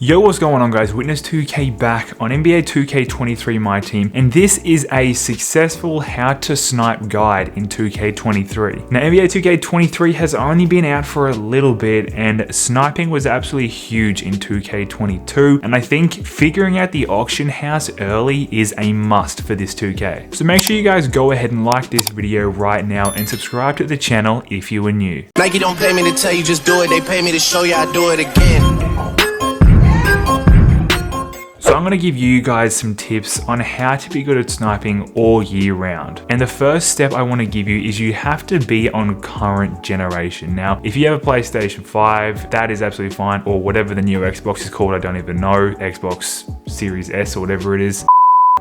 Yo, what's going on guys? wityh2k back on NBA 2K23 MyTeam, and this is a successful how to snipe guide in 2K23. Now NBA 2K23 has only been out for a little bit, and sniping was absolutely huge in 2K22, and I think figuring out the auction house early is a must for this 2K. So make sure you guys go ahead and like this video right now and subscribe to the channel if you are new. Nike don't pay me to tell you just do it, they pay me to show you I do it again. So I'm going to give you guys some tips on how to be good at sniping all year round. And the first step I want to give you is you have to be on current generation. Now, if you have a PlayStation 5, that is absolutely fine, or whatever the new Xbox is called, I don't even know, Xbox Series S or whatever it is.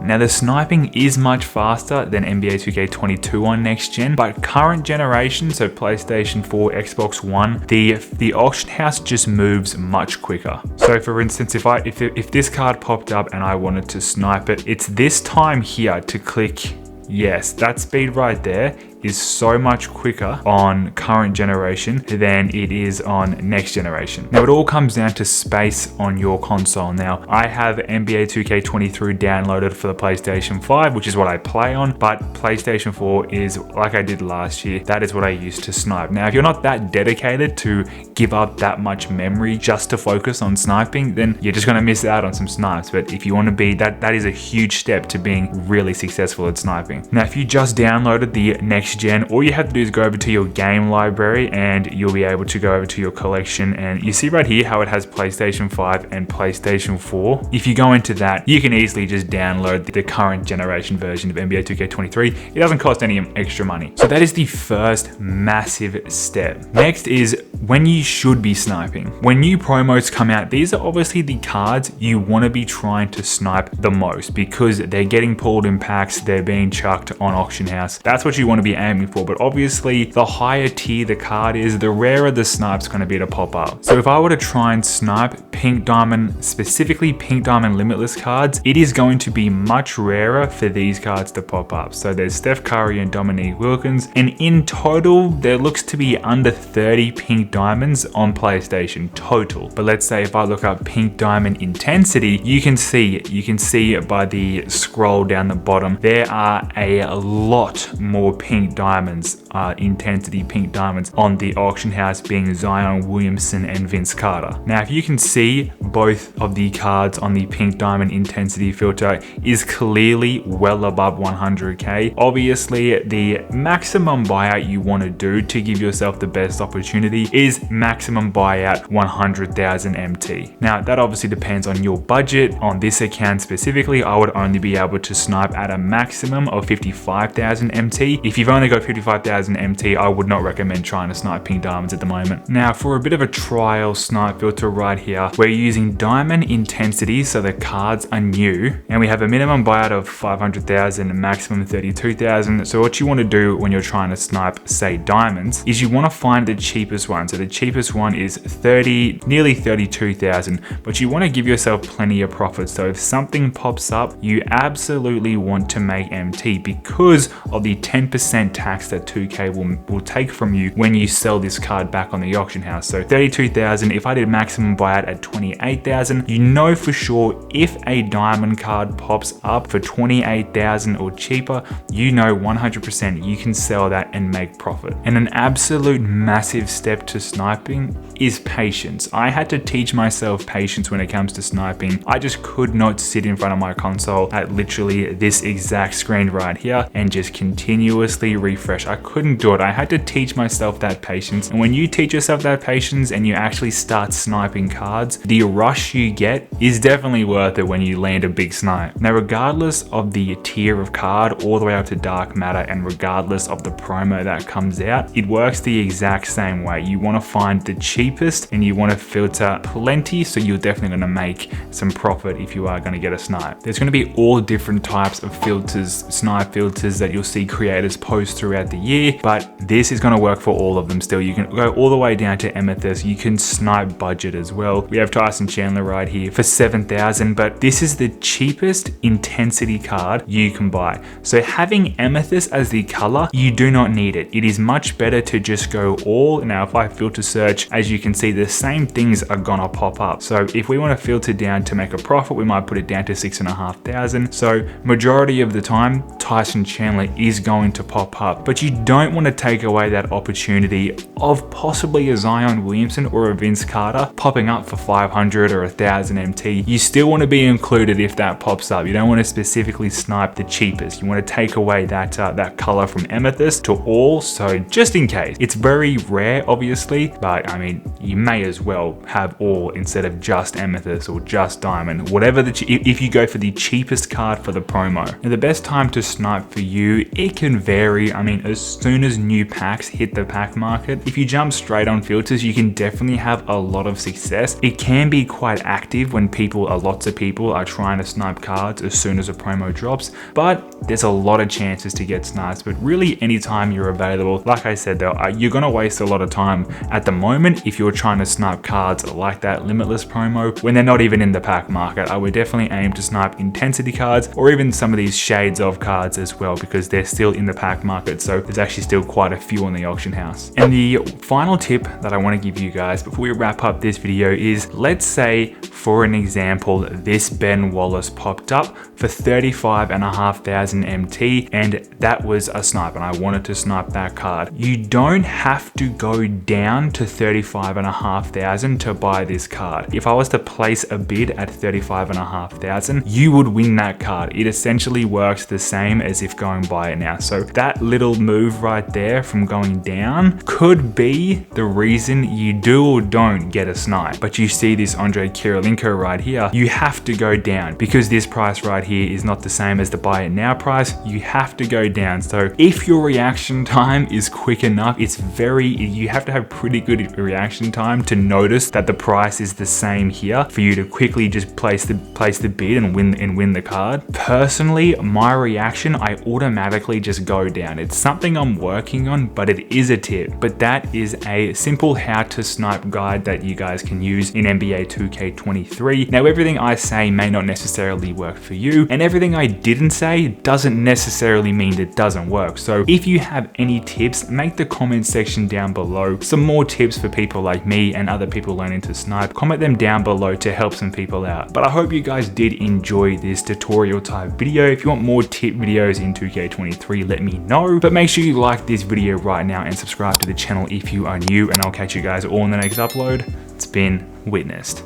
Now the sniping is much faster than NBA 2K22 on next gen, but current generation, so PlayStation 4, Xbox One, the auction house just moves much quicker. So for instance, if this card popped up and I wanted to snipe it, it's this time here to click yes. That speed right there is so much quicker on current generation than it is on next generation. Now it all comes down to space on your console. Now I have NBA 2K23 downloaded for the PlayStation 5, which is what I play on, but PlayStation 4 is like I did last year. That is what I used to snipe. Now if you're not that dedicated to give up that much memory just to focus on sniping, then you're just gonna miss out on some snipes. But if you wanna be, that is a huge step to being really successful at sniping. Now if you just downloaded the next gen, all you have to do is go over to your game library and you'll be able to go over to your collection, and you see right here how it has PlayStation 5 and PlayStation 4. If you go into that, you can easily just download the current generation version of NBA 2K23. It doesn't cost any extra money. So that is the first massive step. Next is when you should be sniping. When new promos come out, these are obviously the cards you want to be trying to snipe the most because they're getting pulled in packs, they're being chucked on auction house. That's what you want to be aiming for, but obviously the higher tier the card is, the rarer the snipe's going to be to pop up. So if I were to try and snipe pink diamond, specifically pink diamond limitless cards, it is going to be much rarer for these cards to pop up. So there's Steph Curry and Dominique Wilkins, and in total there looks to be under 30 pink diamonds on PlayStation total. But let's say if I look up pink diamond intensity, you can see by the scroll down the bottom, there are a lot more pink diamonds, intensity pink diamonds on the auction house, being Zion Williamson and Vince Carter. Now if you can see, both of the cards on the pink diamond intensity filter is clearly well above 100k. Obviously the maximum buyout you want to do to give yourself the best opportunity is maximum buyout 100,000 MT. Now that obviously depends on your budget. On this account specifically, I would only be able to snipe at a maximum of 55,000 MT. If you've only got 55,000 MT, I would not recommend trying to snipe pink diamonds at the moment. Now for a bit of a trial snipe filter right here, we're using diamond intensity, so the cards are new, and we have a minimum buyout of 500,000 and maximum 32,000. So what you want to do when you're trying to snipe, say, diamonds, is you want to find the cheapest one. So the cheapest one is nearly 32,000, but you want to give yourself plenty of profit. So if something pops up, you absolutely want to make MT because of the 10% tax that 2K will take from you when you sell this card back on the auction house. So 32,000, if I did maximum buyout at 28,000, you know for sure if a diamond card pops up for 28,000 or cheaper, you know 100% you can sell that and make profit. And an absolute massive step to sniping is patience. I had to teach myself patience when it comes to sniping. I just could not sit in front of my console at literally this exact screen right here and just continuously refresh. I couldn't do it. I had to teach myself that patience. And when you teach yourself that patience and you actually start sniping cards, the rush you get is definitely worth it when you land a big snipe. Now, regardless of the tier of card all the way up to dark matter, and regardless of the promo that comes out, it works the exact same way. You want to find the cheapest and you want to filter plenty, so you're definitely going to make some profit if you are going to get a snipe. There's going to be all different types of filters, snipe filters that you'll see creators post throughout the year, but this is going to work for all of them still. You can go all the way down to amethyst. You can snipe budget as well. We have Tyson Chandler right here for 7,000, but this is the cheapest intensity card you can buy. So having amethyst as the color, you do not need it. It is much better to just go all. Now if I filter search, as you can see, the same things are gonna pop up. So if we want to filter down to make a profit, we might put it down to 6,500. So majority of the time, Tyson Chandler is going to pop up, but you don't want to take away that opportunity of possibly a Zion Williamson or a Vince Carter popping up for 500 or 1,000 MT. You still want to be included if that pops up. You don't want to specifically snipe the cheapest. You want to take away that that color from Amethyst to all, so just in case. It's very rare, obviously, but I mean, you may as well have all instead of just Amethyst or just Diamond, whatever if you go for the cheapest card for the promo. Now, the best time to snipe for you, it can vary. I mean, as soon as new packs hit the pack market, if you jump straight on filters, you can definitely have a lot of success. It can be quite active when lots of people are trying to snipe cards as soon as a promo drops, but there's a lot of chances to get snipes. But really, anytime you're available, like I said though, you're gonna waste a lot of time at the moment if you're trying to snipe cards like that Limitless promo when they're not even in the pack market. I would definitely aim to snipe intensity cards or even some of these shades of cards as well, because they're still in the pack market. So there's actually still quite a few on the auction house. And the final tip that I want to give you guys before we wrap up this video is, let's say for an example, this Ben Wallace popped up for 35,500 MT and that was a snipe and I wanted to snipe that card. You don't have to go down to 35,500 to buy this card. If I was to place a bid at 35,500, you would win that card. It essentially works the same as if going buy it now. So that little move right there from going down could be the reason you do or don't get a snipe. But you see this Andre Kirilenko right here, you have to go down because this price right here is not the same as the buy it now price. You have to go down. So if your reaction time is quick enough, you have to have pretty good reaction time to notice that the price is the same here for you to quickly just place the bid and win the card. Personally, my reaction, I automatically just go down. It's something I'm working on, but it is a tip. But that is a simple how to snipe guide that you guys can use in NBA 2K23. Now, everything I say may not necessarily work for you, and everything I didn't say doesn't necessarily mean it doesn't work. So if you have any tips, make the comment section down below. Some more tips for people like me and other people learning to snipe, comment them down below to help some people out. But I hope you guys did enjoy this tutorial type video. If you want more tip videos in 2K23, let me know. But make sure you like this video right now and subscribe to the channel if you are new, and I'll catch you guys all in the next upload. It's been witnessed.